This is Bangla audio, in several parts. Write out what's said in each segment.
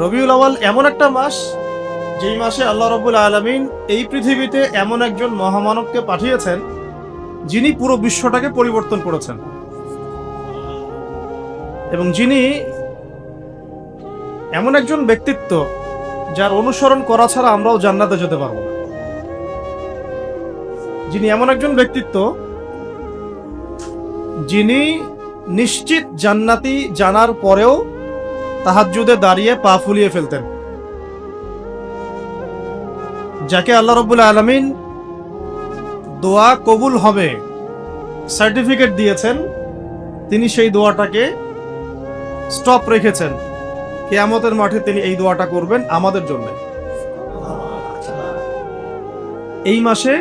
রবিউল আউয়াল এমন একটা মাস, যেই মাসে আল্লাহ রাব্বুল আলামিন এই পৃথিবীতে এমন একজন মহামানবকে পাঠিয়েছেন যিনি পুরো বিশ্বটাকে পরিবর্তন করেছেন, এবং যিনি এমন একজন ব্যক্তিত্ব যার অনুসরণ করা ছাড়া আমরাও জান্নাতে যেতে পারবো না। যিনি এমন একজন ব্যক্তিত্ব যিনি নিশ্চিত জান্নাতি জানার পরেও তাহাজ্জুদে দাঁড়িয়ে পা ফুলিয়ে ফেলতেন, যাকে আল্লাহ রাব্বুল আলামিন দোয়া কবুল হবে সার্টিফিকেট দিয়েছেন, তিনি সেই দোয়াটাকে স্টপ রেখেছেন। কিয়ামতের মাঠে তিনি এই দোয়াটা করবেন আমাদের জন্য। এই মাসে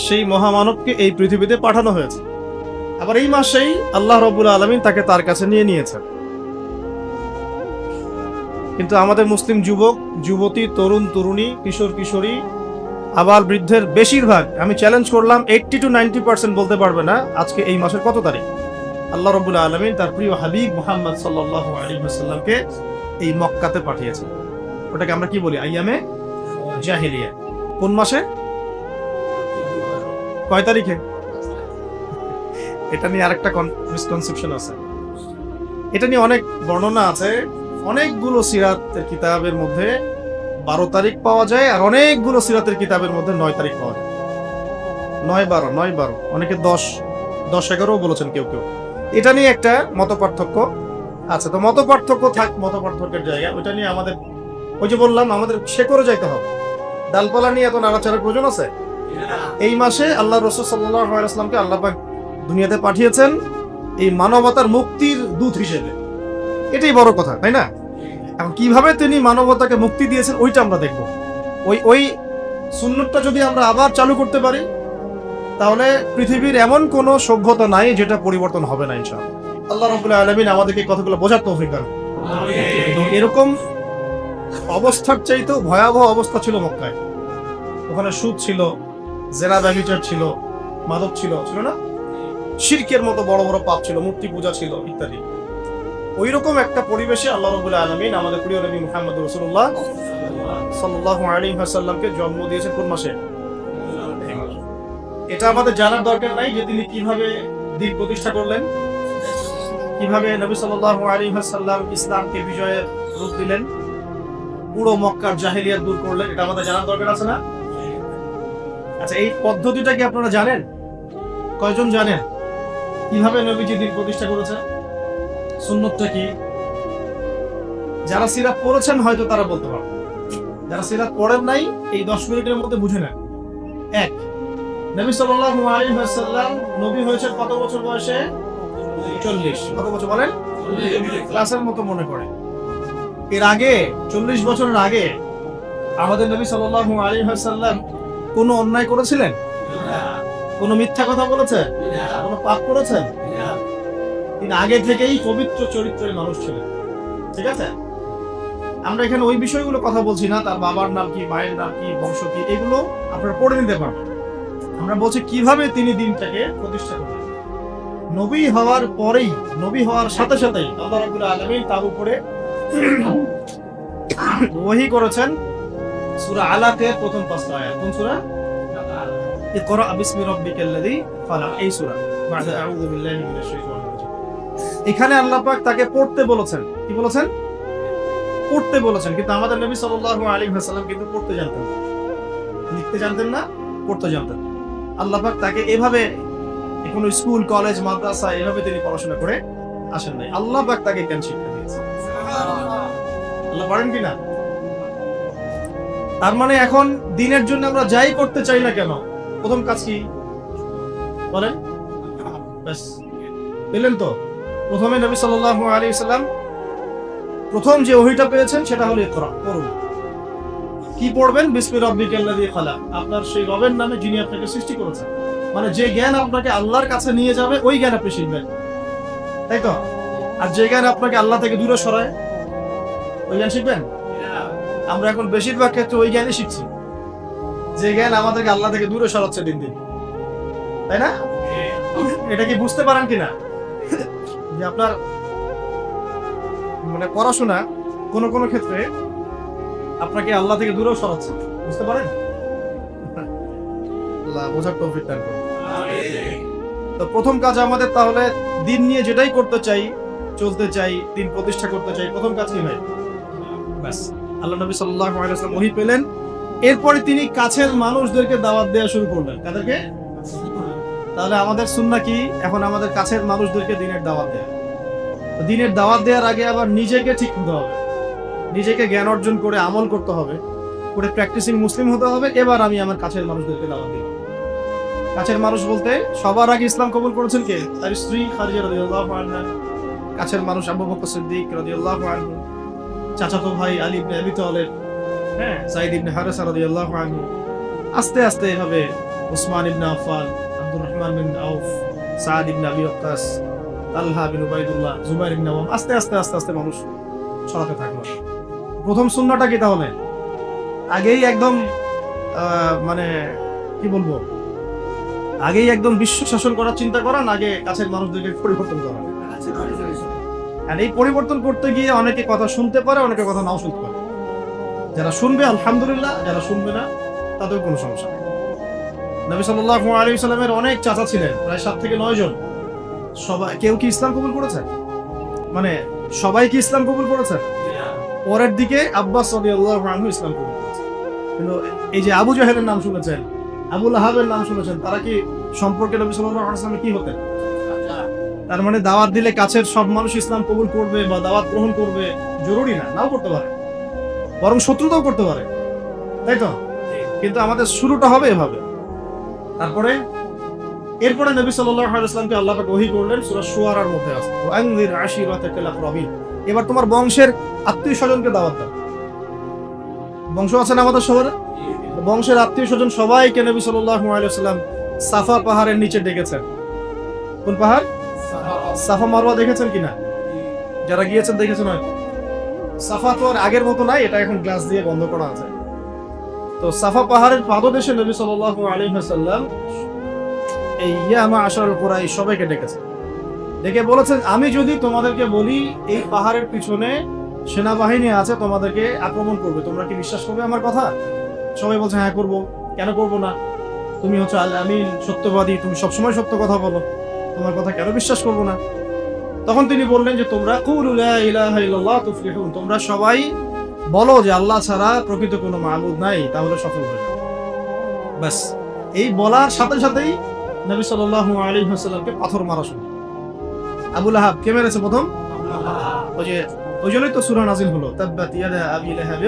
সেই মহামানবকে এই পৃথিবীতে পাঠানো হয়েছে, আবার এই মাসেই আল্লাহ রাব্বুল আলামিন তাকে তার কাছে নিয়ে নিয়েছেন। কিন্তু আমাদের মুসলিম যুবক যুবতী, তরুণ তরুণী, কিশোর কিশোরী, আবার বৃদ্ধের বেশিরভাগ, আমি চ্যালেঞ্জ করলাম 80 to 90% বলতে পারবে না আজকে এই মাসের কত তারিখ। আল্লাহ রাব্বুল আলামিন তার প্রিয় হাবিব মুহাম্মদ সাল্লাল্লাহু আলাইহি ওয়াসাল্লামকে এই মক্কাতে পাঠিয়েছেন। ওটাকে আমরা কি বলি? আইয়ামে জাহিলিয়া। কোন মাসে? কয় তারিখে? এটা নিয়ে আরেকটা মিসকনসেপশন আছে, এটা নিয়ে অনেক বর্ণনা আছে। অনেকগুলো সিরাতের কিতাবের মধ্যে 12 তারিখ পাওয়া যায়, আর অনেকগুলো সিরাতের কিতাবের মধ্যে 9 তারিখ পাওয়া যায়। 9-12, অনেকে 10-11 বলেছেন কেউ কেউ। এটা নিয়ে একটা মত পার্থক্য আছে। তো মত পার্থক্য থাক, মত পার্থক্যের জায়গা, ওইটা নিয়ে আমাদের, ওই যে বললাম, আমাদের শেকড়ে যাইতে হবে। ডালপালা নিয়ে এত নাড়াচাড়ার প্রয়োজন আছে? এই মাসে আল্লাহ রাসূল সাল্লাল্লাহু আলাইহি ওয়াসাল্লামকে আল্লাহ পাক দুনিয়াতে পাঠিয়েছেন এই মানবতার মুক্তির দূত হিসেবে। এটাই বড় কথা, তাই না? এখন কিভাবে তিনি মানবতাকে মুক্তি দিয়েছেন ওইটা আমরা দেখব। ওই সুন্নতটা যদি আমরা আবার চালু করতে পারি, তাহলে পৃথিবীর এমন কোন সভ্যতা নাই যেটা পরিবর্তন হবে না ইনশাআল্লাহ। আল্লাহ রাব্বুল আলামিন আমাদেরকে কথাগুলো বোঝার তৌফিক দান। তো এরকম অবস্থার চাইতেও ভয়াবহ অবস্থা ছিল মক্কায়। ওখানে সুদ ছিল, জেনা ব্যভিচার ছিল, মাদক ছিল না, শিরকের মতো বড় বড় পাপ ছিল, মূর্তি পূজা ছিল ইত্যাদি। ওইরকম একটা পরিবেশে আল্লাহ রাব্বুল আলামিন আমাদের প্রিয় নবী মুহাম্মদ রাসূলুল্লাহ সাল্লাল্লাহু আলাইহি ওয়াসাল্লামকে জন্ম দিয়েছেন কোন মাসে? এটা আমাদের জানার দরকার নাই যে তিনি কিভাবে দ্বীন প্রতিষ্ঠা করলেন, কিভাবে নবী সাল্লাল্লাহু আলাইহি ওয়াসাল্লাম ইসলামকে বিজয়ের রূপ দিলেন, পুরো মক্কার জাহেলিয়াত দূর করলেন। এটা আমাদের জানার দরকার আছে না? আচ্ছা, এই পদ্ধতিটা কি আপনারা জানেন? কয়জন জানেন কিভাবে নবীজি দ্বীন প্রতিষ্ঠা করেছেন? সুন্নতটা কি? যারা সিরাত পড়েছেন হয়তো তারা বলতে পারবে, যারা সিরাত পড়েন নাই এই 10 মিনিটের মধ্যে বুঝে নেন। 1, নবী সাল্লাল্লাহু আলাইহি ওয়াসাল্লাম নবী হয়েছেন কত বছর বয়সে? 40। কত বছর বলেন? ক্লাসের মতো মনে করে। এর আগে 40 বছরের আগে আমাদের নবী সাল্লাল্লাহু আলাইহি ওয়াসাল্লাম কোনো অন্যায় করেছিলেন? কোনো মিথ্যা কথা বলেছেন? কোনো পাপ করেছেন? তিনি আগে থেকেই পবিত্র চরিত্রের মানুষ ছিলেন। ঠিক আছে, আমরা এখানে ওই বিষয়গুলো কথা বলছি না, তার বাবার নাম কি, মায়ের নাম কি, বংশ কি, এগুলো আপনারা পড়ে নিতে পারবেন। আমরা বলছি কিভাবে তিনি দিনটাকে প্রতিষ্ঠা করলেন। নবী হওয়ার পরেই, নবী হওয়ার সাথে সাথেই আল্লাহ রাব্বুল আলামিন তার উপরে ওহী করেছেন সূরা আলাকের প্রথম 5টা আয়াত। কোন সূরা? ইকরা বিসমি রাব্বিকাল্লাযী খালাক, এই সূরা। বা'দা আউযু বিল্লাহি মিনাশ শাইতানির রাজীম। এখানে আল্লাহ পাক তাকে পড়তে বলেছেন। কি বলেছেন? পড়তে বলেছেন। কিন্তু আমাদের নবী সাল্লাল্লাহু আলাইহি ওয়াসাল্লাম কিন্তু পড়তে জানতেন না, লিখতে জানতেন না, পড়তে জানতেন। আল্লাহ পাক তাকে এভাবে কোনো স্কুল, কলেজ, মাদ্রাসা এভাবে তিনি পড়াশোনা করে আসেন নাই। আল্লাহ পাক তাকে জ্ঞান শিক্ষা দিয়েছেন। আল্লাহ পারেন কিনা? তার মানে এখন দিনের জন্য আমরা যাই করতে চাই না কেন, প্রথম কাজ কি বলেন? ব্যাস, পেলেন তো? প্রথমে নবী সাল্লাল্লাহু আলাইহি ওয়াসাল্লাম প্রথম যে ওহীটা পেয়েছেন সেটা হলো ইকরা, পড়ুন। কি পড়বেন? বিসমি রাব্বিকাল্লাযী খালাক, আপনার সেই রবের নামে যিনি আপনাকে সৃষ্টি করেছেন। মানে যে জ্ঞান আপনাকে আল্লাহর কাছে নিয়ে যাবে ওই জ্ঞান আপনি শিখবেন, তাই তো? আর যে জ্ঞান আপনাকে আল্লাহ থেকে দূরে সরায় ওই জ্ঞান শিখবেন? আমরা এখন বেশিরভাগ ক্ষেত্রে ওই জ্ঞানই শিখছি যে জ্ঞান আমাদেরকে আল্লাহ থেকে দূরে সরাচ্ছে দিন দিন, তাই না? এটা কি বুঝতে পারেন কিনা যে আপনার মানে পড়াশোনা কোন কোন ক্ষেত্রে আপনাকে আল্লাহ থেকে দূরেও সরাচ্ছে, বুঝতে পারেন? আল্লাহ বোঝার তৌফিক দান করুন। তো প্রথম কাজ আমাদের তাহলে দিন নিয়ে যেটাই করতে চাই, চলতে চাই, দিন প্রতিষ্ঠা করতে চাই, প্রথম কাজ কি ভাই? ব্যাস, আল্লাহ নবী সাল্লাল্লাহু আলাইহি ওয়াসাল্লাম ওহী পেলেন, এরপরে তিনি কাছের মানুষদেরকে দাওয়াত দেওয়া শুরু করলেন। কাদেরকে? তাহলে আমাদের সুন্নাহ কি? এখন আমাদের কাছের মানুষদেরকে দিনের দাওয়াত দেয়া। তো দিনের দাওয়াত দেওয়ার আগে আবার নিজেকে ঠিক হতে হবে, নিজেকে জ্ঞান অর্জন করে আমল করতে হবে, করে প্র্যাকটিসিং মুসলিম হতে হবে। এবার আমি আমার কাছের মানুষদেরকে দাওয়াত দিব। কাছের মানুষ বলতে সবার আগে ইসলাম কবুল করেছেন কে? তার স্ত্রী খাদিজা রাদিয়াল্লাহু আনহা, কাছের মানুষ আবু বকর সিদ্দিক রাদিয়াল্লাহু আনহু, চাচাতো ভাই আলী ইবনে আবি তালেব, যায়েদ ইবনে হারেসা রাদিয়াল্লাহু আনহু, আস্তে আস্তে এভাবে উসমান ইবনে আফফান, আব্দুর রহমান বিন আউফ, সাদ ইবনে আবি ওয়াক্কাস, তালহা বিন উবাইদুল্লাহ, জুবাইর ইবনে আওয়াম, আস্তে আস্তে আস্তে আস্তে মানুষ ছড়াতে থাকলো। প্রথম সুন্নাহটা কি তাহলে? আগেই একদম মানে কি বলবো, আগেই একদম বিশ্ব শাসন করার চিন্তা করা, না আগে কাছের মানুষদেরকে পরিবর্তন করা? আর এই পরিবর্তন করতে গিয়ে অনেকে কথা শুনতে পারে, অনেকে কথা নাও শুনতে পারে। যারা শুনবে আলহামদুলিল্লাহ, যারা শুনবে না তাদের কোনো সমস্যা নেই। নবী সাল্লাল্লাহু আলাইহি ওয়াসাল্লামের অনেক চাচা ছিলেন, প্রায় 7 থেকে 9 জন। সবাই, কেউ কি ইসলাম কবুল করেছে? মানে সবাই কি ইসলাম কবুল করেছে? পরের দিকে আব্বাস রাদিয়াল্লাহু আনহু ইসলাম কবুল করেছে। কিন্তু এই যে আবু জাহেলের নাম শুনেছেন, আবু লাহাবের নাম শুনেছেন, তারা কি সম্পর্কে নবী সাল্লাল্লাহু আলাইহি ওয়াসাল্লাম কি হতেন? তার মানে দাওয়াত দিলে কাছের সব মানুষ ইসলাম কবুল করবে বা দাওয়াত গ্রহণ করবে জরুরি না, নাও করতে পারে, বরং শত্রুতাও করতে পারে, তাই তো? কিন্তু আমাদের শুরুটা হবে এভাবে। তারপরে এরপরে নবী সাল্লাল্লাহু আলাইহি ওয়াসাল্লামকে আল্লাহ পাক ওহী করলেন সূরা শুআরার মধ্যে আছে, ওয়ানজির আশিরাতাকাল আকরাবিন। এবার তোমার বংশের আত্মীয়-স্বজনকে দাওয়াত দাও। বংশ আছে না আমাদের শহরে? বংশের আত্মীয়-স্বজন সবাইকে নবী সাল্লাল্লাহু আলাইহি ওয়াসাল্লাম সাফা পাহাড়ের নিচে ডেকেছেন। কোন পাহাড়? সাফা মারওয়া দেখেছেন কিনা? যারা গিয়েছেন দেখেছেন হয়তো। সাফা তো আর আগের মতো নাই, এটা এখন গ্লাস দিয়ে বন্ধ করা আছে। তো সাফা পাহাড়ের পাদদেশে নবী সাল্লাল্লাহু আলাইহি ওয়াসাল্লাম এই ইয়া মা'আশারাল কুরাইশ সবাইকে ডেকেছেন। ডেকে বলেছেন, আমি যদি তোমাদেরকে বলি এই পাহাড়ের পিছনে সেনাবাহিনী আছে, তোমাদেরকে আক্রমণ করবে, তোমরা কি বিশ্বাস করবে আমার কথা? সবাই বলছে হ্যাঁ করবো, কেন করবো না? তুমি হচ্ছে আল আমিন, সত্যবাদী, তুমি সবসময় সত্য কথা বলো, তোমার কথা কেন বিশ্বাস করবো না? তখন তিনি বললেন যে তোমরা কুলু লা ইলাহা ইল্লাল্লাহ তুফলিহুন, তোমরা সবাই বলো যে আল্লাহ ছাড়া প্রকৃত কোনো মাবুদ নাই, তাহলে সফল হয়ে যাবে। ব্যাস, এই বলার সাথে সাথেই নবী সাল্লাল্লাহু আলাইহি ওয়াসাল্লামকে পাথর মারা শুরু। আবু লাহাব কে মেরেছে প্রথম? ওই জন্যই তো সূরা নাযিল হলো, তাব্বাত ইয়াদা আবি লাহাব।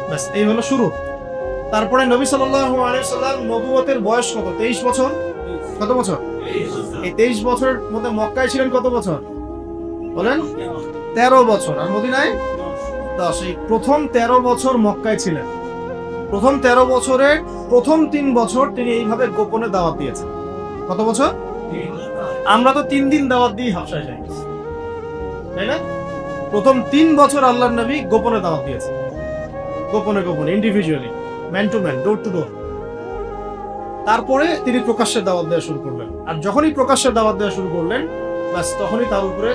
ব্যাস, এই হলো শুরু। তারপরে নবী সাল্লাল্লাহু আলাইহি ওয়াসাল্লাম নবুয়তের বয়স কত? 23 বছর। কত বছর? এই 23 বছরের মধ্যে মক্কায় ছিলেন কত বছর বলেন? 13 বছর। আর মদিনায় 10। এই প্রথম 13 বছর মক্কায় ছিলেন। প্রথম 13 বছরের প্রথম 3 বছর তিনি এইভাবে গোপনে দাওয়াত দিয়েছেন। কত বছর? আমরা তো 3 দিন দাওয়াত দিয়ে হাফসায় যাই, তাই না? প্রথম 3 বছর আল্লাহর নবী গোপনে দাওয়াত দিয়েছেন, গোপনে গোপনে, individually, man to man, door to door. তারপরে তিনি প্রকাশ্যে দাওয়াত দেওয়া শুরু করলেন। আর যখনই প্রকাশ্যে দাওয়াত দেওয়া শুরু করলেন, ব্যাস তখনই তার উপরে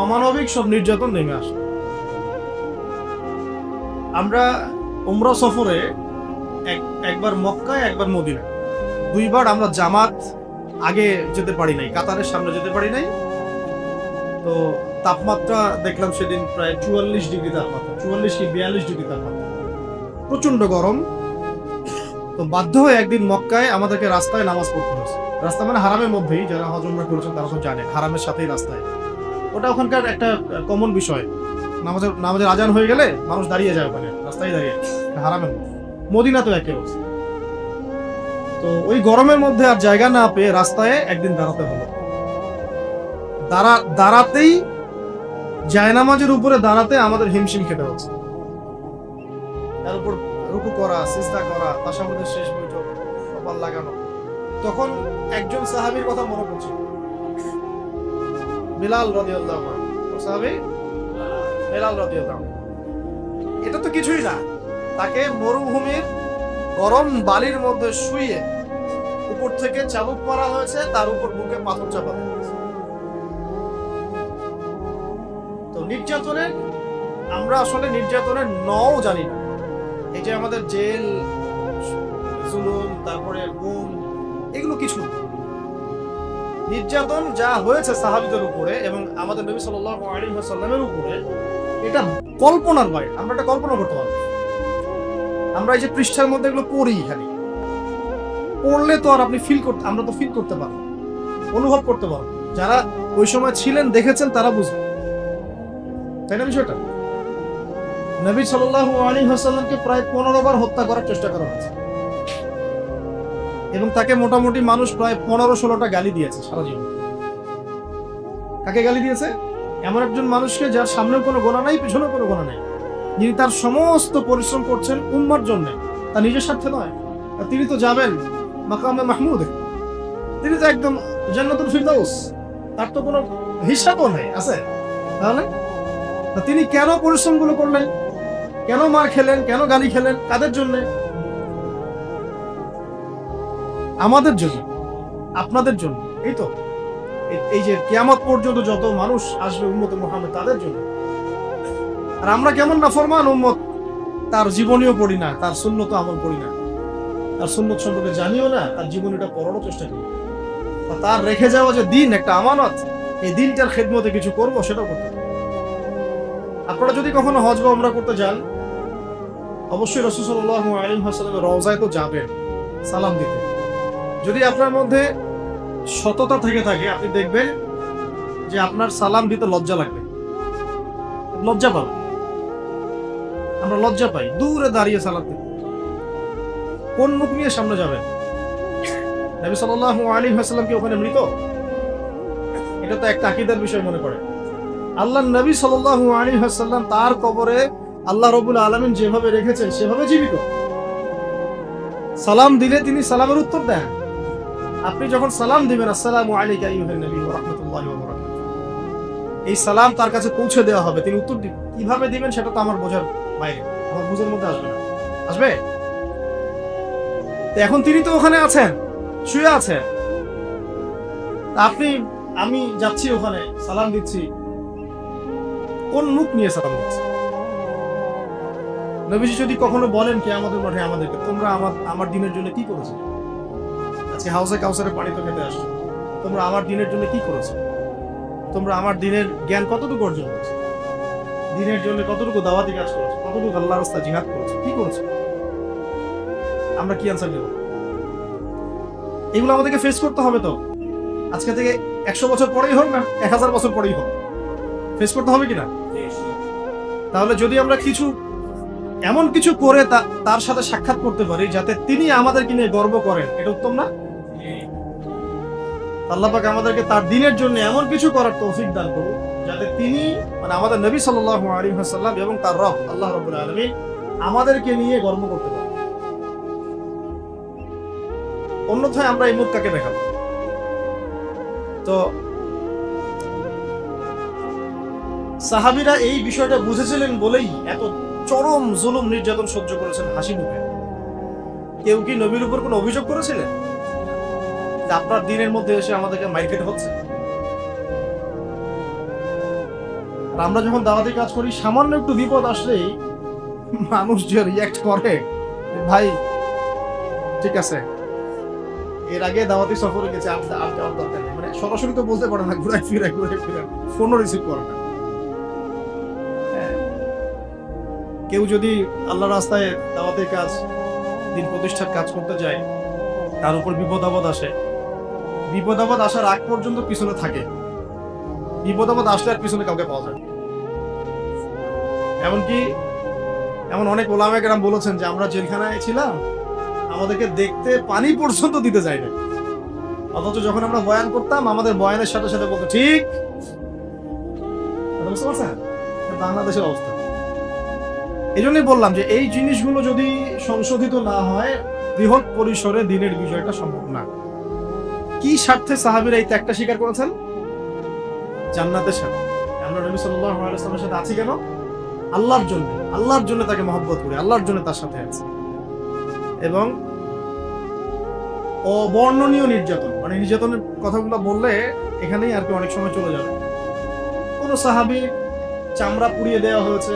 অমানবিক সব নির্যাতন নেমে আসে। আমরা উমরা সফরে একবার মক্কায়, একবার মদিনায়, 2 বার আমরা জামাত আগে যেতে পারি নাই, কাতারের সামনে যেতে পারি নাই। তো তাপমাত্রা দেখলাম সেদিন প্রায় 44 ডিগ্রি তাপমাত্রা, 44 কি 42 ডিগ্রি তাপমাত্রা, প্রচন্ড গরম। তো বাধ্য হয়ে একদিন মক্কায় আমাদেরকে রাস্তায় নামাজ পড়তে হয়েছে। রাস্তা মানে হারামের মধ্যেই, যারা হজ উমরা করেছেন তারা তো জানে, হারামের সাথেই রাস্তায়। ওটা ওখানকার একটা কমন বিষয়, নামাজের আজান হয়ে গেলে মানুষ দাঁড়িয়ে যায় ওখানে, রাস্তায় দাঁড়িয়ে, হারামের মধ্যে। মদিনাতেও একই অবস্থা। তো ওই গরমের মধ্যে আর জায়গা না পেয়ে রাস্তায় একদিন দাঁড়াতে হলো। দাঁড়াতেই, জায়নামাজের উপরে দাঁড়াতে আমাদের হিমশিম খেতে হচ্ছে। তার উপর রুকু করা, সিজদা করা, তাশাহুদের শেষ বৈঠক, কপাল লাগানো। তখন একজন সাহাবীর কথা মনে পড়ছে, বিলাল রাদিয়াল্লাহু আনহু। সাহাবী বিলাল রাদিয়াল্লাহু আনহু। এটা তো কিছুই না, তাকে মরুভূমির গরম বালির মধ্যে শুইয়ে উপর থেকে চাবুক মারা হয়েছে, তার উপর বুকে পাথর চাপা হয়েছে। তো নির্যাতনের, আমরা আসলে নির্যাতনের নও জানি না। এই যে আমাদের জেল, জুলুম, তারপরে গুম, এগুলো কিছু না। নির্যাতন যা হয়েছে সাহাবীদের উপরে এবং আমাদের নবী সাল্লাল্লাহু আলাইহি ওয়াসাল্লামের উপরে, এটা কল্পনার বাইরে। আমরা এটা কল্পনা করতে পারবো। আমরা এই যে পৃষ্ঠার মধ্যে এগুলো পড়ি, খালি পড়লে তো আর আপনি আমরা তো ফিল করতে পারবো, অনুভব করতে পারবো। যারা ওই সময় ছিলেন, দেখেছেন, তারা বুঝবেন, তাই না বিষয়টা? নবী সাল্লাল্লাহু আলাইহি ওয়াসাল্লামকে প্রায় 15 বার হত্যা করার চেষ্টা করা হয়েছে এবং তাকে মোটামুটি মানুষ প্রায় 15-16টা গালি দিয়েছে সারা জীবন। কাকে গালি দিয়েছে? এমন একজন মানুষকে যার সামনেও কোনো গোনা নাই, পিছনেও কোনো গোনা নাই, যিনি তার সমস্ত পরিশ্রম করছেন উম্মার জন্য, তার নিজের স্বার্থে নয়। আর তিনি তো যাবেন মাকামে মাহমুদ, তিনি তো একদম জান্নাতুল ফিরদাউস, তার তো কোনো হিসাবও নাই, আছে? তাহলে তিনি কেন পরিশ্রমগুলো করলেন? কেন মার খেলেন? কেন গালি খেলেন? কাদের জন্য? আমাদের জন্য, আপনাদের জন্য। এই তো এই যে কিয়ামত পর্যন্ত যত মানুষ আসবে উম্মতে মুহাম্মদ, তাদের জন্য। আর আমরা কেমন নাফরমান উম্মত, তার জীবনীও পড়ি না, তার সুন্নত আমল করি না, তার সুন্নত সম্পর্কে জানিও না, তার জীবনীটা পড়ারও চেষ্টা করি। তার রেখে যাওয়া যে দিন, একটা আমানত, এই দিনটার খেদমতে কিছু করবো, সেটাও করতে হবে। আপনারা যদি কখনো হজ বা উমরা করতে যান, অবশ্যই রাসূল সাল্লাল্লাহু আলাইহি ওয়াসাল্লামের রওজায় তো যাবেন সালাম দিতে। যদি আপনার মধ্যে সততা থেকে থাকে, আপনি দেখবেন যে আপনার সালাম দিতে লজ্জা লাগবে, লজ্জা পাবেন। আমরা লজ্জা পাই দূরে দাঁড়িয়ে সালাম দিতে। কোন মুখ নিয়ে সামনে যাবেন? নবী সাল্লাল্লাহু আলাইহি ওয়াসাল্লাম কি ওখানে মৃত? এটা তো একটা আকীদার বিষয় মনে করে। আল্লাহর নবী সাল্লাল্লাহু আলাইহি ওয়াসাল্লাম তার কবরে আল্লাহ রাব্বুল আলামিন যেভাবে রেখেছেন সেভাবে জীবিত। সালাম দিলে তিনি সালামের উত্তর দেন। আপনি যখন সালাম দিবেন, আসসালামু আলাইকা আইয়ুহান নবী ওয়া রাহমাতুল্লাহি ওয়া বারাকাতুহু, এই সালাম তার কাছে পৌঁছে দেওয়া হবে, তিনি উত্তর দিবেন। কিভাবে দিবেন সেটা তো আমার বোঝার বাইরে, আমার বুঝের মধ্যে আসবে না। আসবে? এখন তিনি তো ওখানে আছেন, শুয়ে আছেন, আমি যাচ্ছি ওখানে, সালাম দিচ্ছি, কোন মুখ নিয়ে সালাম দিচ্ছি? নবীজি যদি কখনো বলেন কিয়ামতের মাঠে আমাদেরকে, তোমরা আমার দিনের জন্য কি করেছো? আজকে হাউসে কাউসারে পানি তো খেতে আসছো, তোমরা আমার দিনের জন্য কি করেছো? তোমরা আমার দিনের জ্ঞান কতটুকু অর্জন করেছো? দিনের জন্য কতটুকু দাওয়াতি কাজ করেছো? কতটুকু আল্লাহর রাস্তায় জিহাদ করেছো? কি করেছো? আমরা কি আনসার দেব? এগুলো আমাদেরকে ফেস করতে হবে। তো আজকে থেকে 100 বছর পরেই হোক না 1000 বছর পরেই হোক, ফেস করতে হবে কিনা? তাহলে যদি আমরা এমন কিছু করে তার সাথে সাক্ষাৎ করতে পারি যাতে তিনি আমাদেরকে নিয়ে গর্ব করেন, এটা উত্তম না? আল্লাহ পাক আমাদেরকে তার দিনের জন্য এমন কিছু করার তৌফিক দান করুন যাতে তিনি, মানে আমাদের নবী সাল্লাল্লাহু আলাইহি ওয়াসাল্লাম এবং তার রব আল্লাহ রাব্বুল আলামিন আমাদেরকে নিয়ে গর্ব করতে পারেন। অন্যথায় আমরা এই মুখ কাকে দেখাবো? তো সাহাবীরা এই বিষয়টা বুঝেছিলেন বলেই এত চরম জুলুম নির্যাতন সহ্য করেছেন হাসি মুখে। কেউ কি নবীর উপর কোনো অভিযোগ করেছিলেন যে আপনার দিনের মধ্যে এসে আমাদেরকে মাইর খেতে হচ্ছে? আর আমরা যখন দাওয়াতি কাজ করি, সামান্য একটু বিপদ আসলেই মানুষ যে রিঅ্যাক্ট করে, ভাই ঠিক আছে, এর আগে দাওয়াতি সফরে গেছে, আর যাওয়ার দরকার নেই, মানে সরাসরি তো বলতে পারে না, ঘুরাই ফিরে ফোনও রিসিভ করে না। কেউ যদি আল্লাহ রাস্তায় দাওয়াতের কাজ, দিন প্রতিষ্ঠার কাজ করতে যায়, তার উপর বিপদ আপদ আসে, বিপদ আপদ আসার আগ পর্যন্ত পিছনে থাকে, বিপদ আপদ আসলে আর পিছনে কাউকে পাওয়া যায়। এমন অনেক ওলামায়ে কেরাম বলেছেন যে আমরা জেলখানায় ছিলাম, আমাদেরকে দেখতে পানি পর্যন্ত দিতে যায় না, অথচ যখন আমরা বয়ান করতাম আমাদের বয়ানের সাথে সাথে বলতো ঠিক। বুঝতে পারছেন বাংলাদেশের অবস্থা? এই জন্যই বললাম যে এই জিনিসগুলো যদি সংশোধিত না হয়, বৃহৎ পরিসরে দিনের বিষয়টা সম্ভব না। কি স্বার্থে সাহাবীরা এই ত্যাগটা স্বীকার করেছেন? জান্নাতের সাথে। আমরা নবী সাল্লাল্লাহু আলাইহি ওয়াসাল্লামের সাথে আছি কেন? আল্লাহর জন্য তাকে মহব্বত করি, আল্লাহর জন্য তার সাথে আছি। এবং অবর্ণনীয় নির্যাতন, মানে নির্যাতনের কথাগুলো বললে এখানেই আর কি অনেক সময় চলে যাবে। কোন সাহাবী চামড়া পুড়িয়ে দেওয়া হয়েছে,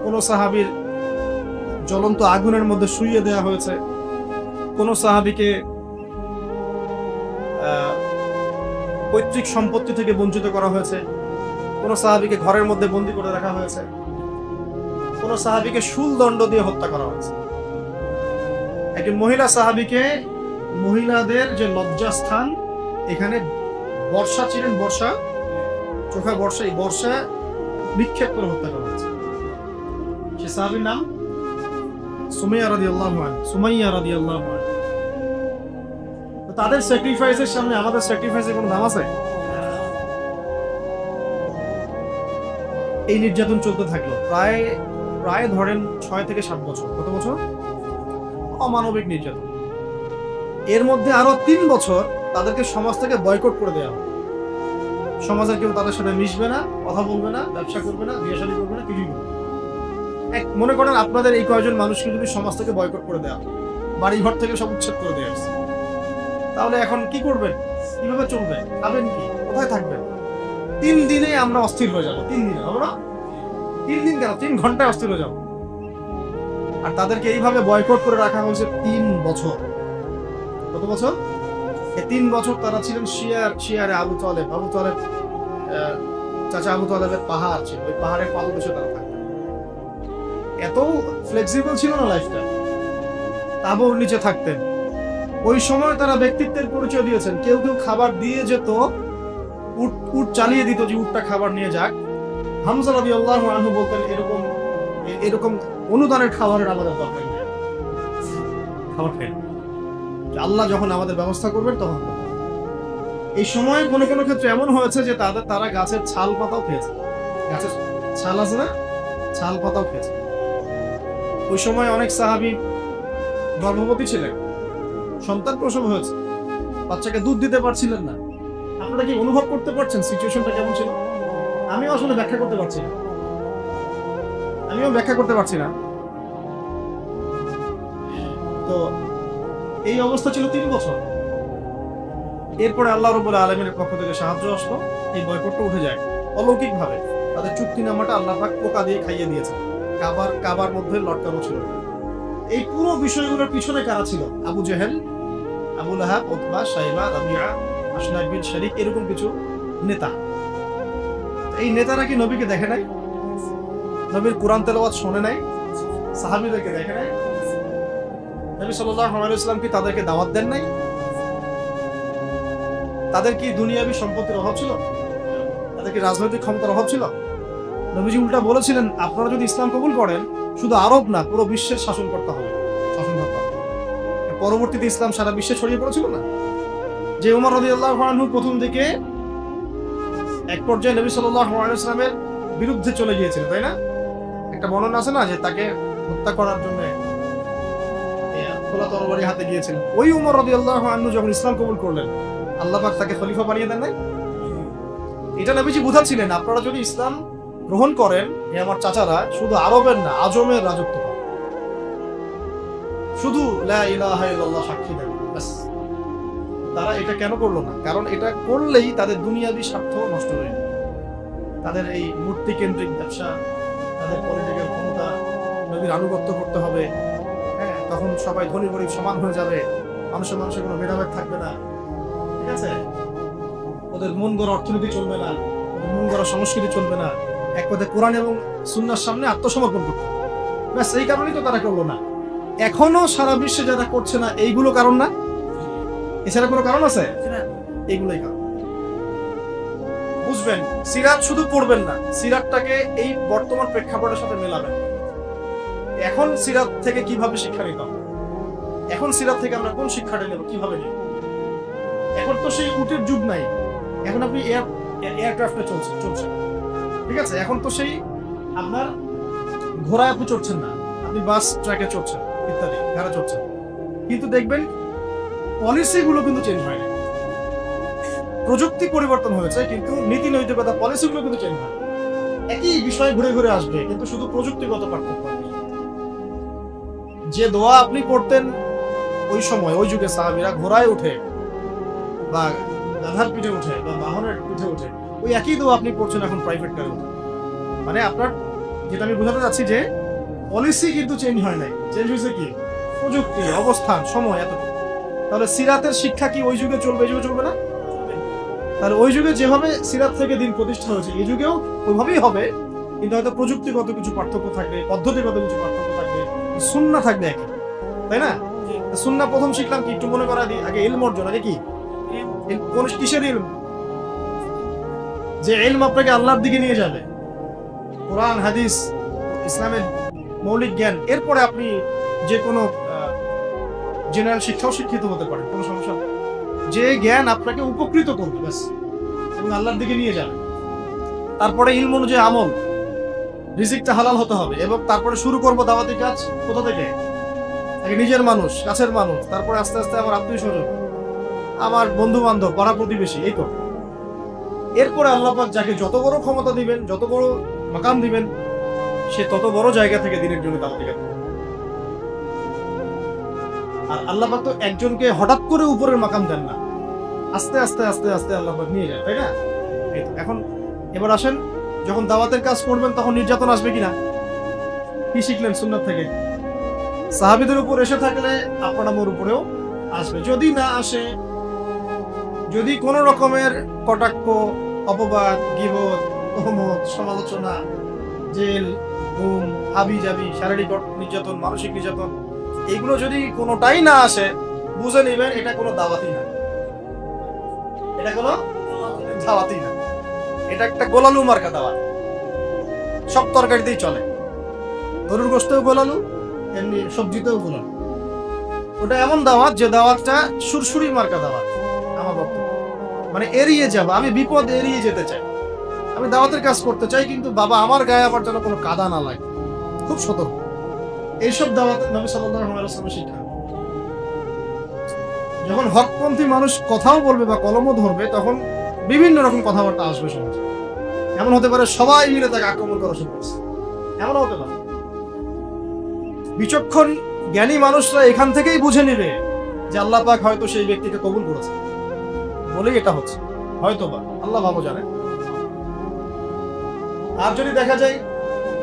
কোন সাহাবীর জ্বলন্ত আগুনের মধ্যে শুইয়ে দেওয়া হয়েছে, কোন সাহাবীকে পৈতৃক সম্পত্তি থেকে বঞ্চিত করা হয়েছে, কোন সাহাবীকে ঘরের মধ্যে বন্দী করে রাখা হয়েছে, কোন সাহাবীকে শুল দণ্ড দিয়ে হত্যা করা হয়েছে। একজন মহিলা সাহাবীকে মহিলাদের যে লজ্জাস্থান এখানে বর্ষা ছিলেন, বর্ষা চোখা বর্ষা, এই বর্ষা নিক্ষেপ করে হত্যা করা হয়েছে। সে সাহাবীর নাম সুমাইয়া রাদিয়াল্লাহু আনহা। সুমাইয়া রাদিয়াল্লাহু আনহা। তো তাদের স্যাক্রিফাইসের সামনে আমাদের স্যাক্রিফাইসের কোনো দাম আছে? এই নির্যাতন চলতে থাকলো প্রায় ধরেন 6 থেকে 7 বছর। কত বছর? অমানবিক নির্যাতন। এর মধ্যে আরো 3 বছর তাদেরকে সমাজ থেকে বয়কট করে দেওয়া হবে। সমাজের কেউ তাদের সাথে মিশবে না, কথা বলবে না, ব্যবসা করবে না, বিয়ে শাদী করবে না, কিছুই করবে না। মনে করেন আপনাদের এই কয়েকজন মানুষকে যদি সমাজ থেকে বয়কট করে দেওয়া, বাড়ি ঘর থেকে সব উচ্ছেদ করে দেওয়া হয়েছে, তাহলে এখন কি করবেন? কিভাবে চলবে? খাবেন কি? কোথায় থাকবেন? 3 দিনে আমরা অস্থির হয়ে যাবো। 3 দিনে হবে না? 3 দিন কেন, 3 ঘন্টায় অস্থির হয়ে যাবো। আর তাদেরকে এইভাবে বয়কট করে রাখা হয়েছে 3 বছর। কত বছর? এই 3 বছর তারা ছিলেন শিয়ারে আবু তালেব। চাচা আবু তালেবের পাহাড় ছিল, ওই পাহাড়ের পাদদেশে তারা থাকতেন। এত ফ্লেক্সিবল ছিল না লাইফটা। তাঁবুর নিচে থাকতেন। ওই সময় তারা ব্যক্তিত্বের পরিচয় দিয়েছেন। কেউ কেউ খাবার দিয়ে যেত, উট চালিয়ে দিত যে উটটা খাবার নিয়ে যাক। হামজা রাদিয়াল্লাহু আনহু বলতেন এরকম অনুদানের খাবারের আমাদের দরকার নেই, খাবার খাই না, আল্লাহ যখন আমাদের ব্যবস্থা করবেন তখন। এই সময় কোনো কোনো ক্ষেত্রে এমন হয়েছে যে তারা গাছের ছাল পাতাও খেয়েছে। গাছের ছাল আছে না, ছাল পাতাও খেয়েছে। ওই সময় অনেক সাহাবী গর্ভবতী ছিলেন, সন্তান প্রসব হয়েছে, বাচ্চাকে দুধ দিতে পারছিলেন না। আপনারা কি অনুভব করতে পারছেন সিচুয়েশনটা কেমন ছিল? আমিও আসলে ব্যাখ্যা করতে পারছি না। তো এই অবস্থা ছিল 3 বছর। এরপরে আল্লাহ রাব্বুল আলামিনের পক্ষ থেকে সাহায্য আসলো, এই বয়কটটা উঠে যায় অলৌকিক ভাবে। তাদের চুক্তিনামাটা আল্লাহ পাক পোকা দিয়ে খাইয়ে দিয়েছে, কাবার মধ্যে লটকানো ছিল। এই পুরো বিষয়গুলোর পিছনে কারা ছিল? আবু জেহেল, আবু লাহাব, উতবা, শাইবা, রাবিয়া, আসনা বিন শারিক, এরকম কিছু নেতা। এই নেতারা কি নবীকে দেখে নাই? নবীর কোরআন তেলাওয়াত শোনে নাই? সাহাবীদেরকে দেখে নাই? নবী সাল্লাল্লাহু আলাইহি ওয়াসাল্লাম কি তাদেরকে দাওয়াত দেন নাই? তাদের কি দুনিয়াবি সম্পত্তির অভাব ছিল? তাদের কি রাজনৈতিক ক্ষমতার অভাব ছিল? নবীজি উল্টা বলেছিলেন, আপনারা যদি ইসলাম কবুল করেন, শুধু আরব না, পুরো বিশ্বের শাসন করতে হবে, শাসন করতে হবে। পরবর্তীতে ইসলাম সারা বিশ্বে ছড়িয়ে পড়েছিল না? যে উমর রাদিয়াল্লাহু আনহু প্রথম দিকে এক পর্যায়ে নবী সাল্লাল্লাহু আলাইহি ওয়াসাল্লামের বিরুদ্ধে চলে গিয়েছিল, তাই না? একটা বর্ণনা আছে না যে তাকে হত্যা করার জন্য খোলা তরবারি হাতে গিয়েছিলেন। ওই উমর রাদিয়াল্লাহু আনহু যখন ইসলাম কবুল করলেন, আল্লাহ পাক তাকে খলিফা বানিয়ে দেন নাই? এটা নবীজি বুঝাচ্ছিলেন, আপনারা যদি ইসলাম গ্রহণ করেন, আমার চাচারা শুধু আরবের না, আজমের রাজত্ব পাবে। শুধু লা ইলাহা ইল্লাল্লাহ সাক্ষী দেন, ব্যাস। তারা এটা কেন করলো না? কারণ এটা করলেই তাদের দুনিয়াবি স্বার্থ নষ্ট হয়ে যাবে। তাদের এই মূর্তি কেন্দ্রিক ব্যবসা, তাদের পলিটিক্যাল ক্ষমতা, নবীর আনুগত্য করতে হবে। হ্যাঁ, তখন সবাই ধনী গরিব সমান হয়ে যাবে, মানুষের কোনো ভেদাভেদ থাকবে না। ঠিক আছে? ওদের মন গড়া অর্থনীতি চলবে না, ওদের মন গড়া সংস্কৃতি চলবে না। এক কথায় কোরআন এবং সুন্নাহর সামনে আত্মসমর্পণ করতে হবে। ব্যাস, এই কারণেই তো তারা করলো না। এখনো সারা বিশ্বে যারা করছে না, এইগুলো কারণ না? এছাড়া কোনো কারণ আছে? এইগুলোই কারণ। বুঝবেন, সিরাত শুধু পড়বেন না, সিরাতটাকে এই বর্তমান প্রেক্ষাপটের সাথে মেলাবেন। এখন সিরাত থেকে কিভাবে শিক্ষা নিতে হবে, এখন সিরাত থেকে আমরা কোন শিক্ষাটা নেব, কিভাবে নেব? এখন তো সেই উটের যুগ নাই, এখন আপনি এয়ারক্রাফটে চলছে। ঠিক আছে? এখন তো সেই আপনার ঘোড়ায় আপনি চড়ছেন না, আপনি বাস ট্রাকে চড়ছেন, ইত্যাদি গাড়ি চড়ছেন। কিন্তু দেখবেন পলিসিগুলো কিন্তু চেঞ্জ হয়নি। প্রযুক্তি পরিবর্তন হয়েছে, কিন্তু নীতি নৈতিকতা, পলিসিগুলো কিন্তু চেঞ্জ হয়। একই বিষয় ঘুরে ঘুরে আসবে, কিন্তু শুধু প্রযুক্তিগত পার্থক্য। যে দোয়া আপনি পড়তেন ওই সময়, ওই যুগে সাহাবীরা ঘোড়ায় উঠে বা গাধার পিঠে উঠে বা বাহনের পিঠে উঠে, ওই একই দোয়া আপনি পড়ছেন এখন প্রাইভেট কারে উঠে। মানে আপনার, যেটা আমি বোঝাতে চাচ্ছি যে পলিসি কিন্তু চেঞ্জ হয় নাই, চেঞ্জ হয়েছে কি প্রযুক্তি, অবস্থান, সময়, এত। তাহলে সিরাতের শিক্ষা কি ওই যুগে চলবে, এই যুগে চলবে না? তাহলে ওই যুগে যেভাবে সিরাত থেকে দিন প্রতিষ্ঠা হয়েছে, এই যুগেও ওইভাবেই হবে, কিন্তু হয়তো প্রযুক্তিগত কিছু পার্থক্য থাকবে, পদ্ধতিগত কিছু পার্থক্য থাকবে, সুন্নাহ থাকবে একই, তাই না? সুন্নাহ প্রথম শিখলাম কি, একটু মনে করা দিই, আগে ইলম অর্জন, আগে কি কোন কিসের ইলম? যে ইলম আপনাকে আল্লাহর দিকে নিয়ে যাবে, কোরআন হাদিস ইসলামের মৌলিক জ্ঞান। এরপরে আপনি যে কোনো জেনারেল শিক্ষাও শিক্ষিত হতে পারেন, কোনো সমস্যা নেই। যে জ্ঞান আপনাকে উপকৃত করবে ব্যাস, এবং আল্লাহর দিকে নিয়ে যাবে। তারপরে ইলম অনুযায়ী আমল, রিজিকটা হালাল হতে হবে, এবং তারপরে শুরু করবো দাওয়াতি কাজ। কোথা থেকে? আগে নিজের মানুষ, কাছের মানুষ, তারপরে আস্তে আস্তে আমার আত্মীয় স্বজন, আমার বন্ধু বান্ধব, পাড়া প্রতিবেশী, এই তো। এরপরে আল্লাহ পাক যাকে যত বড় ক্ষমতা দিবেন, যত বড় মাকাম দিবেন, সে তত বড় জায়গা থেকে দিনের জন্য দাওয়াতি কাজ। আর আল্লাহ পাক তো একজনকে হঠাৎ করে উপরের মাকাম দেন না, আস্তে আস্তে আস্তে আস্তে আল্লাহ পাক নিয়ে যায়, তাই না? এই তো। এখন এবার আসেন, যখন দাওয়াতের কাজ করবেন তখন নির্যাতন আসবে কিনা? কি শিখলেন সুন্নাত থেকে? সাহাবীদের উপর এসে থাকলে আপনার আমার উপরেও আসবে। যদি না আসে, যদি কোনো রকমের কটাক্ষ, অপবাদ, গীবত, তহমত, সমালোচনা, জেল, গুম, হাবি-জাবি, শারীরিক নির্যাতন, মানসিক নির্যাতন, এগুলো যদি কোনোটাই না আসে, বুঝে নেবেন এটা কোনো দাওয়াতই না, এটা কোনো দাওয়াতই না, এটা একটা গোলালু মার্কা দাওয়াত। সব তরকারিতেই চলে, গরুর গোশতেও গোলালু, এমনি সবজিতেও গোলালু। ওটা এমন দাওয়াত যে দাওয়াতটা সুরসুরি মার্কা দাওয়াত। আমার বক্তব্য মানে এড়িয়ে যাবো, আমি বিপদ এড়িয়ে যেতে চাই, আমি দাওয়াতের কাজ করতে চাই, কিন্তু বাবা আমার গায়ে আবার যেন কোনো কাদা না লাগে, খুব সতর্ক। এইসব দাওয়াত নবী সাল্লাল্লাহু আলাইহি ওয়াসাল্লামের শিক্ষা। যখন হকপন্থী মানুষ কথাও বলবে বা কলমও ধরবে, তখন বিভিন্ন রকম কথাবার্তা আসবে সমাজে। এমন হতে পারে সবাই মিলে তাকে আক্রমণ করা শুরু করছে, এমন হতে পারে। বিচক্ষণ জ্ঞানী মানুষরা এখান থেকেই বুঝে নেবে যে আল্লাহ পাক হয়তো সেই ব্যক্তিকে কবুল করেছে বলেই এটা হচ্ছে, হয়তো বা, আল্লাহ ভালো জানে। আর যদি দেখা যায়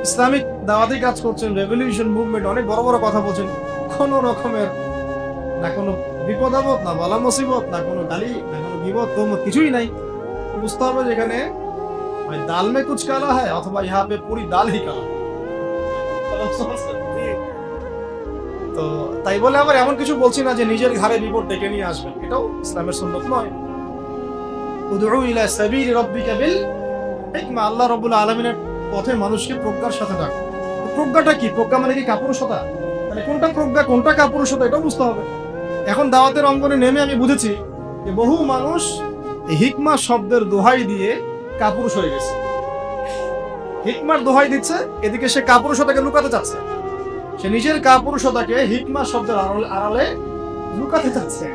ইসলামিক দাওয়াতি কাজ করছেন, রেভলিউশন মুভমেন্ট, অনেক বড় বড় কথা বলছেন, কোনো রকমের না কোনো বিপদ আপদ, না বালা মুসিবত, না কোনো গালি, না কোনো বিপদ, কিছুই নাই, বুঝতে হবে যেখানে ভাই দাল মে কুছ কালা হয়, অথবা ইহা পে পুরি দাল হি কালা। তো তাই বলে আবার এমন কিছু বলছি না যে নিজের ঘাড়ে বিপদ ডেকে নিয়ে আসবেন, এটাও ইসলামের সুন্নাত নয়। উদউ ইলা সাবিলি রাব্বিকা বিল হিকমা, আল্লাহ রাব্বুল আলামিনের পথে মানুষকে প্রজ্ঞার সাথে ডাক। প্রজ্ঞাটা কি? প্রজ্ঞা মানে কি কাপুরুষতা? মানে কোনটা প্রজ্ঞা, কোনটা কাপুরুষতা, এটাও বুঝতে হবে। এখন দাওয়াতের অঙ্গনে নেমে আমি বুঝেছি যে বহু মানুষ এই হিকমা শব্দের দোহাই দিয়ে কাপুরুষ হয়ে গেছে। হিকমার দোহাই দিচ্ছে, এদিকে সে কাপুরুষতাকে লুকাতে চাচ্ছে, সে নিজের কাপুরুষতাকে হিকমা শব্দের আড়ালে লুকাতে চাচ্ছে।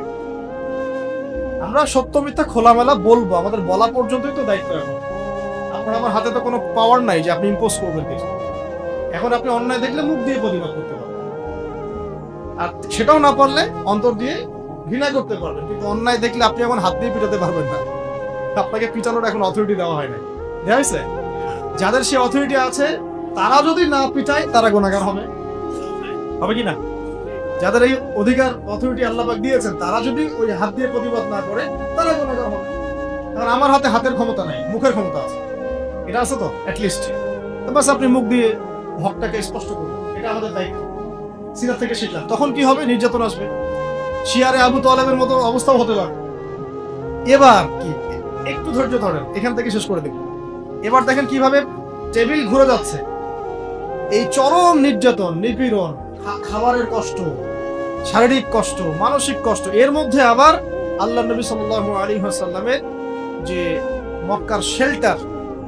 আমরা সত্য মিথ্যা খোলামেলা বলবো, আমাদের বলা পর্যন্তই তো দায়িত্ব। এখন আপনার আমার হাতে তো কোনো পাওয়ার নাই যে আপনি ইম্পোজ করবেন কিছু। এখন আপনি অন্যায় দেখলে মুখ দিয়ে প্রতিবাদ করতে পারবেন, আর সেটাও না পারলে অন্তর দিয়ে ঘৃণা করতে পারবেন, কিন্তু অন্যায় দেখলে আপনি এখন হাত দিয়ে পিটাতে পারবেন না। আপনাকে পিটানোর এখন অথরিটি দেওয়া হয় না, দেওয়া হয়েছে। যাদের সে অথরিটি আছে তারা যদি না পিটায় তারা গুনাহগার হবে, হবে কি না? যাদের এই অধিকার অথরিটি আল্লাহ পাক দিয়েছেন তারা যদি ওই হাত দিয়ে প্রতিবাদ না করে তারা গুনাহগার হবে। কারণ আমার হাতে হাতের ক্ষমতা নাই, মুখের ক্ষমতা আছে, এটা আছে তো অ্যাটলিস্ট। বাস আপনি মুখ দিয়ে হকটাকে স্পষ্ট করুন, এটা আমাদের দায়িত্ব। সিরাত থেকে শিখলাম। তখন কি হবে? নির্যাতন আসবে, শিয়ারে আবু তালেবের মতো অবস্থাও হতে পারে। এবার কি, একটু ধৈর্য ধরেন, এখান থেকে শেষ করে দেব। এবার দেখেন কিভাবে টেবিল ঘুরে যাচ্ছে। এই চরম নির্যাতন, নিপীড়ন, খাবারের কষ্ট, শারীরিক কষ্ট, মানসিক কষ্ট, এর মধ্যে আবার আল্লাহ নবী সাল্লাল্লাহু আলাইহি ওয়াসাল্লামের যে মক্কার শেল্টার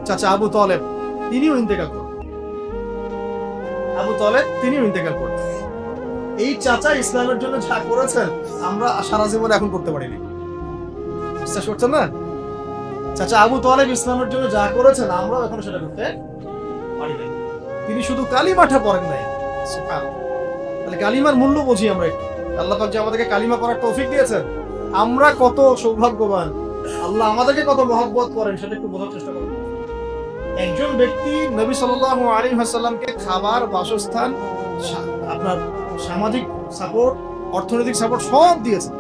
চাচা আবু তালেব, তিনিও ইন্তেকাল করেন। আবু তালেব তিনিও ইন্তেকাল করেন। এই চাচা ইসলামের জন্য যা করেছেন আমরা সারা জীবনে এখন করতে পারিনি। বিশ্বাস করছেন না? চাচা আবু তালেব ইসলামের জন্য যা করেছেন আমরাও এখন সেটা করতে পারি না। তিনি শুধু কালিমাটা পড়েন নাই, তাহলে কালিমার মূল্য বুঝি আমরা একটু। আল্লাহ পাক যে আমাদেরকে কালিমা পড়ার তৌফিক দিয়েছেন, আমরা কত সৌভাগ্যবান, আল্লাহ আমাদেরকে কত মহব্বত করেন সেটা একটু বোঝার চেষ্টা করুন। একজন ব্যক্তি নবী সাল্লাল্লাহু আলাইহি ওয়াসাল্লামকে খাবার, বাসস্থান, আপনার সামাজিক সাপোর্ট, অর্থনৈতিক সাপোর্ট সব দিয়েছে।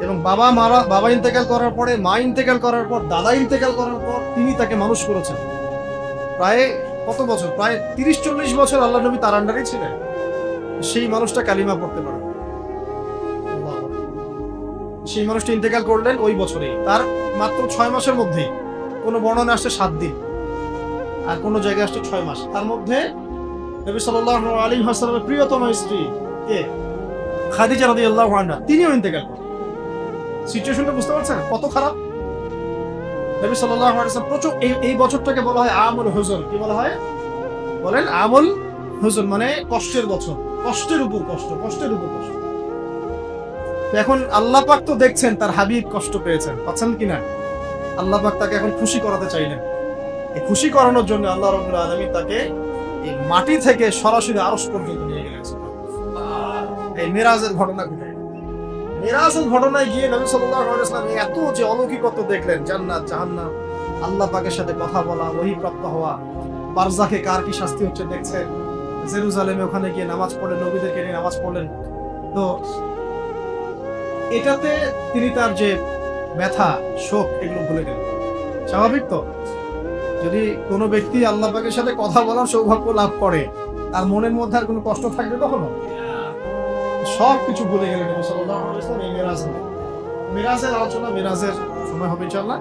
এবং বাবা ইন্তেকাল করার পরে, মা ইন্তেকাল করার পর, দাদা ইন্তেকাল করার পর তিনি তাকে মানুষ করেছেন। প্রায় কত বছর, প্রায় 30-40 বছর আল্লাহ নবী তার আন্ডারেই ছিলেন। সেই মানুষটা কালিমা পড়তে পারে, সেই মানুষটা ইন্তেকাল করলেন ওই বছরেই, তার মাত্র 6 মাসের মধ্যেই। কোনো বর্ণনা আসছে 7 দিন, আর কোনো জায়গায় আসছে 6 মাস। তার মধ্যে নবী সাল্লাল্লাহু আলাইহি ওয়াসাল্লামের প্রিয়তম স্ত্রী কে, খাদিজা রাদিয়াল্লাহু আনহা, তিনিও ইন্তেকাল করেন। সিচুয়েশনটা বুঝতে পারছেন কত খারাপ? নবী সাল্লাল্লাহু আলাইহি ওয়াসাল্লাম প্রচুর, এই বছরটাকে বলা হয় আমুল হুজন। কি বলা হয়? বলেন আমুল হুজন, মানে কষ্টের বছর, কষ্টের উপর কষ্ট, কষ্টের উপর কষ্ট। এখন আল্লাহ পাক তো দেখছেন তার হাবিব কষ্ট পেয়েছেন, পাচ্ছেন কিনা? আল্লাহ পাক তাকে এখন খুশি করাতে চাইলেন। এই খুশি করানোর জন্য আল্লাহ রাব্বুল আলামিন তাকে এই মাটি থেকে সরাসরি আরশ পর্যন্ত নিয়ে গেলেন। এই মিরাজের ঘটনা ঘটে, মিরাজের ঘটনায় গিয়ে নবী সাল্লাল্লাহু আলাইহি ওয়াসাল্লাম এত যে অলৌকিকত্ব দেখলেন, জান্নাত, জাহান্নাম, আল্লাহ পাকের সাথে কথা বলা, ওহী প্রাপ্ত হওয়া, বারজাখে কার কি শাস্তি হচ্ছে দেখছেন, জেরুজালেমে ওখানে গিয়ে নামাজ পড়লেন, নবীদেরকে নিয়ে নামাজ পড়লেন। তো এটাতে তিনি তার যে ব্যথা, শোক, এগুলো ভুলে গেলেন। স্বাভাবিক তো, যদি কোনো ব্যক্তি আল্লাহ পাকের সাথে কথা বলার সৌভাগ্য লাভ করে, তার মনের মধ্যে আর কোনো কষ্ট থাকবে কখনো? সব কিছু ভুলে গেলেন নবী সাল্লাল্লাহু আলাইহি ওয়াসাল্লাম এই মিরাজের আলোচনা, মিরাজের সময় হবে ইনশাআল্লাহ।